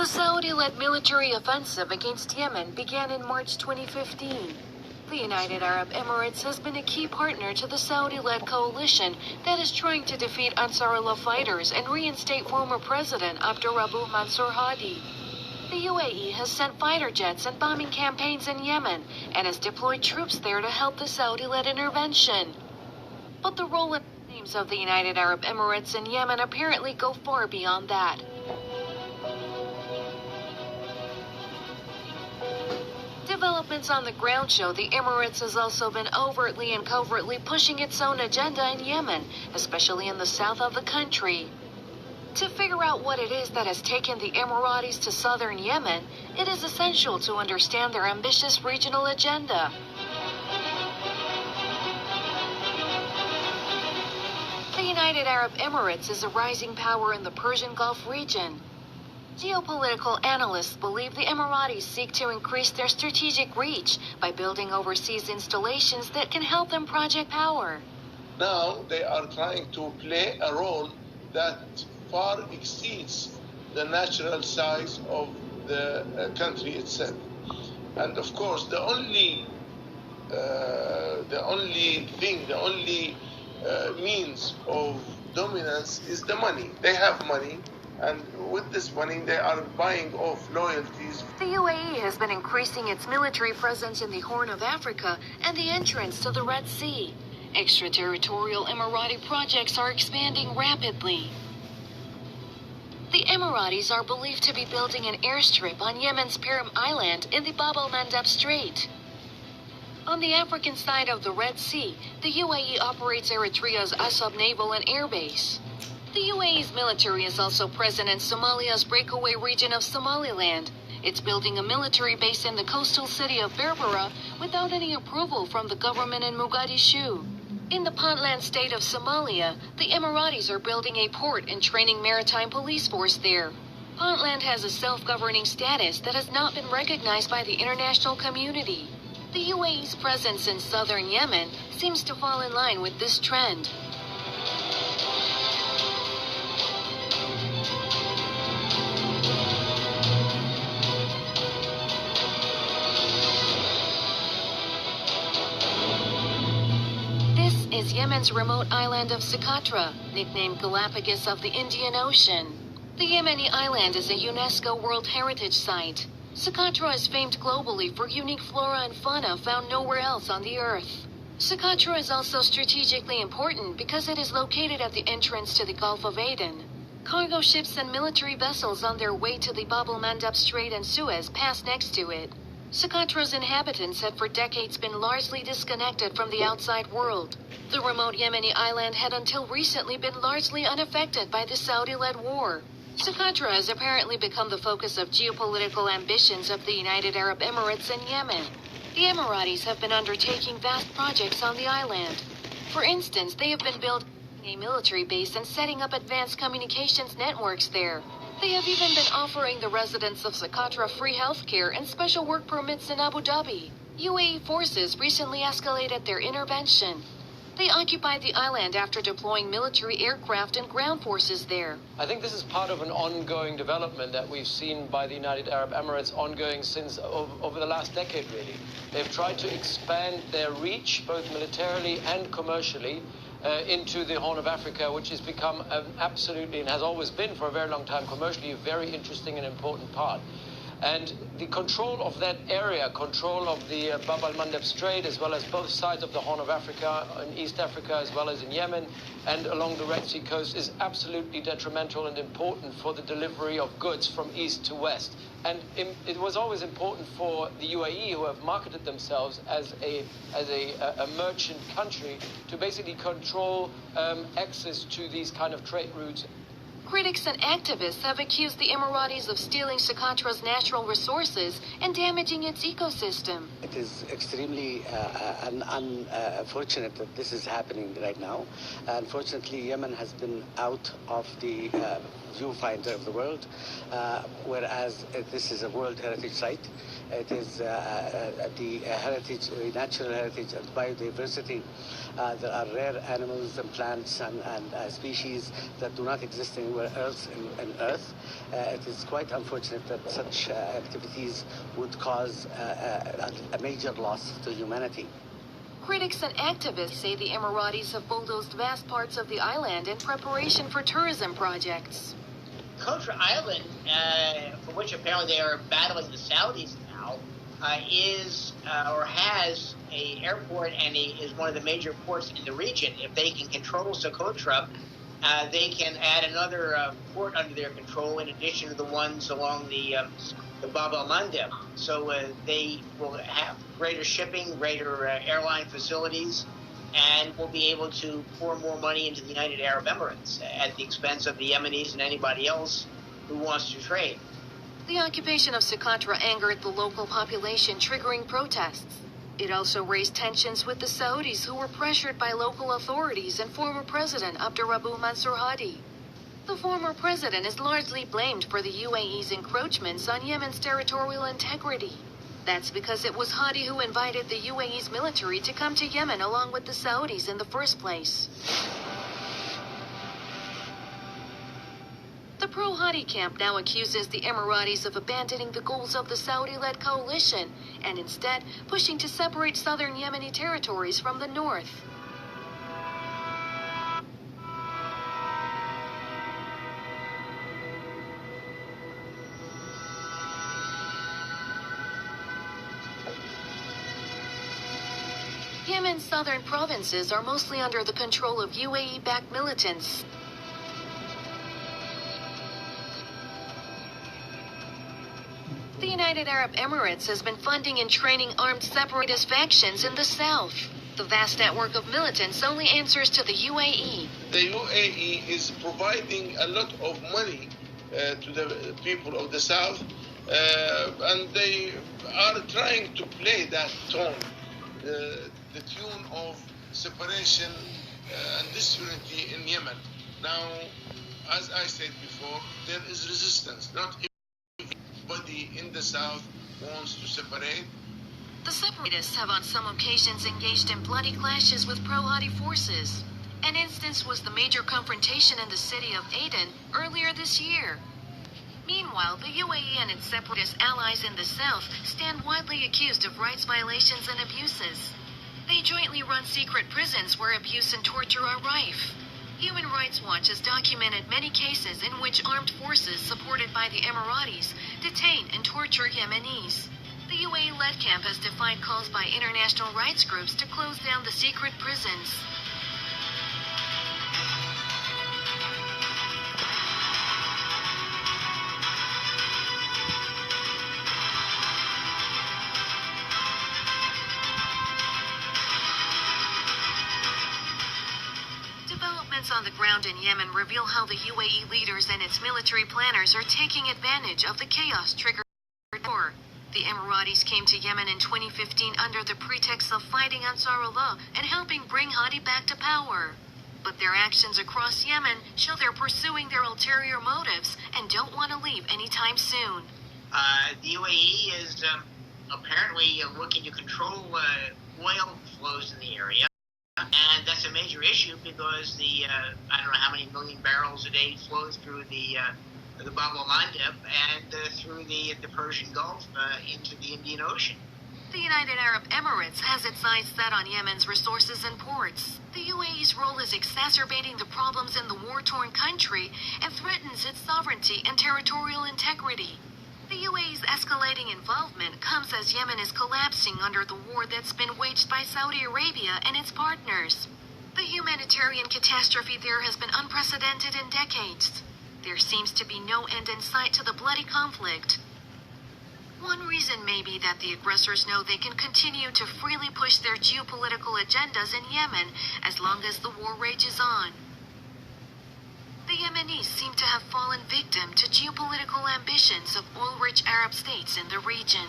The Saudi-led military offensive against Yemen began in March 2015. The United Arab Emirates has been a key partner to the Saudi-led coalition that is trying to defeat Ansarullah fighters and reinstate former President Abdurrabbu Mansur Hadi. The UAE has sent fighter jets and bombing campaigns in Yemen and has deployed troops there to help the Saudi-led intervention. But the role and aims of the United Arab Emirates in Yemen apparently go far beyond that. Developments on the ground show the Emirates has also been overtly and covertly pushing its own agenda in Yemen, especially in the south of the country. To figure out what it is that has taken the Emiratis to southern Yemen, it is essential to understand their ambitious regional agenda. The United Arab Emirates is a rising power in the Persian Gulf region. Geopolitical analysts believe the Emiratis seek to increase their strategic reach by building overseas installations that can help them project power. Now they are trying to play a role that far exceeds the natural size of the country itself. And of course, the only means of dominance is the money. They have money. And with this money, they are buying off loyalties. The UAE has been increasing its military presence in the Horn of Africa and the entrance to the Red Sea. Extraterritorial Emirati projects are expanding rapidly. The Emiratis are believed to be building an airstrip on Yemen's Perim Island in the Bab el-Mandeb Strait. On the African side of the Red Sea, the UAE operates Eritrea's Assab Naval and Air Base. The UAE's military is also present in Somalia's breakaway region of Somaliland. It's building a military base in the coastal city of Berbera without any approval from the government in Mogadishu. In the Puntland state of Somalia, the Emiratis are building a port and training maritime police force there. Puntland has a self-governing status that has not been recognized by the international community. The UAE's presence in southern Yemen seems to fall in line with this trend. Is Yemen's remote island of Socotra, nicknamed Galapagos of the Indian Ocean. The Yemeni island is a UNESCO World Heritage Site. Socotra is famed globally for unique flora and fauna found nowhere else on the Earth. Socotra is also strategically important because it is located at the entrance to the Gulf of Aden. Cargo ships and military vessels on their way to the Bab el-Mandeb Strait and Suez pass next to it. Socotra's inhabitants had for decades been largely disconnected from the outside world. The remote Yemeni island had until recently been largely unaffected by the Saudi-led war. Socotra has apparently become the focus of geopolitical ambitions of the United Arab Emirates and Yemen. The Emiratis have been undertaking vast projects on the island. For instance, they have been building a military base and setting up advanced communications networks there. They have even been offering the residents of Socotra free health care and special work permits in Abu Dhabi. UAE forces recently escalated their intervention. They occupied the island after deploying military aircraft and ground forces there. I think this is part of an ongoing development that we've seen by the United Arab Emirates ongoing since over the last decade, really. They've tried to expand their reach, both militarily and commercially, into the Horn of Africa, which has become absolutely, and has always been for a very long time, commercially a very interesting and important part. And the control of that area, control of the Bab el-Mandeb Strait, as well as both sides of the Horn of Africa, in East Africa, as well as in Yemen, and along the Red Sea coast, is absolutely detrimental and important for the delivery of goods from east to west. And it was always important for the UAE, who have marketed themselves as a merchant country, to basically control access to these kind of trade routes. Critics and activists have accused the Emiratis of stealing Socotra's natural resources and damaging its ecosystem. It is extremely unfortunate that this is happening right now. Unfortunately, Yemen has been out of the viewfinder of the world, whereas this is a World Heritage Site. It is the heritage, natural heritage and biodiversity. There are rare animals and plants and species that do not exist anywhere anywhere else in Earth. It is quite unfortunate that such activities would cause a major loss to humanity. Critics and activists say the Emiratis have bulldozed vast parts of the island in preparation for tourism projects. Kotra Island, for which apparently they are battling the Saudis now, is or has an airport and is one of the major ports in the region. If they can control Socotra, they can add another port under their control in addition to the ones along the Bab al-Mandeb. So they will have greater shipping, greater airline facilities, and will be able to pour more money into the United Arab Emirates at the expense of the Yemenis and anybody else who wants to trade. The occupation of Socotra angered the local population, triggering protests. It also raised tensions with the Saudis, who were pressured by local authorities and former President Abdurrabbu Mansur Hadi. The former president is largely blamed for the UAE's encroachments on Yemen's territorial integrity. That's because it was Hadi who invited the UAE's military to come to Yemen along with the Saudis in the first place. The pro-Hadi camp now accuses the Emiratis of abandoning the goals of the Saudi-led coalition and instead pushing to separate southern Yemeni territories from the north. Yemen's southern provinces are mostly under the control of UAE-backed militants. The United Arab Emirates has been funding and training armed separatist factions in the south. The vast network of militants only answers to the UAE. The UAE is providing a lot of money to the people of the south, and they are trying to play that tone, the tune of separation and disunity in Yemen. Now, as I said before, there is resistance. Not everybody in the south wants to separate. The separatists have on some occasions engaged in bloody clashes with pro-Hadi forces. An instance was the major confrontation in the city of Aden earlier this year. Meanwhile, the UAE and its separatist allies in the south stand widely accused of rights violations and abuses. They jointly run secret prisons where abuse and torture are rife. Human Rights Watch has documented many cases in which armed forces supported by the Emiratis detain and torture Yemenis. The UAE-led camp has defied calls by international rights groups to close down the secret prisons. Developments on the ground in Yemen reveal how the UAE leaders and its military planners are taking advantage of the chaos triggered by war. The Emiratis came to Yemen in 2015 under the pretext of fighting Ansarullah and helping bring Hadi back to power. But their actions across Yemen show they're pursuing their ulterior motives and don't want to leave anytime soon. The UAE is apparently looking to control oil flows in the area. And that's a major issue because the I don't know how many million barrels a day flows through the Bab al-Mandeb and through the Persian Gulf into the Indian Ocean. The United Arab Emirates has its eyes set on Yemen's resources and ports. The UAE's role is exacerbating the problems in the war-torn country and threatens its sovereignty and territorial integrity. The UAE's escalating involvement comes as Yemen is collapsing under the war that's been waged by Saudi Arabia and its partners. The humanitarian catastrophe there has been unprecedented in decades. There seems to be no end in sight to the bloody conflict. One reason may be that the aggressors know they can continue to freely push their geopolitical agendas in Yemen as long as the war rages on. The Yemenis seem to have fallen victim to geopolitical ambitions of oil-rich Arab states in the region.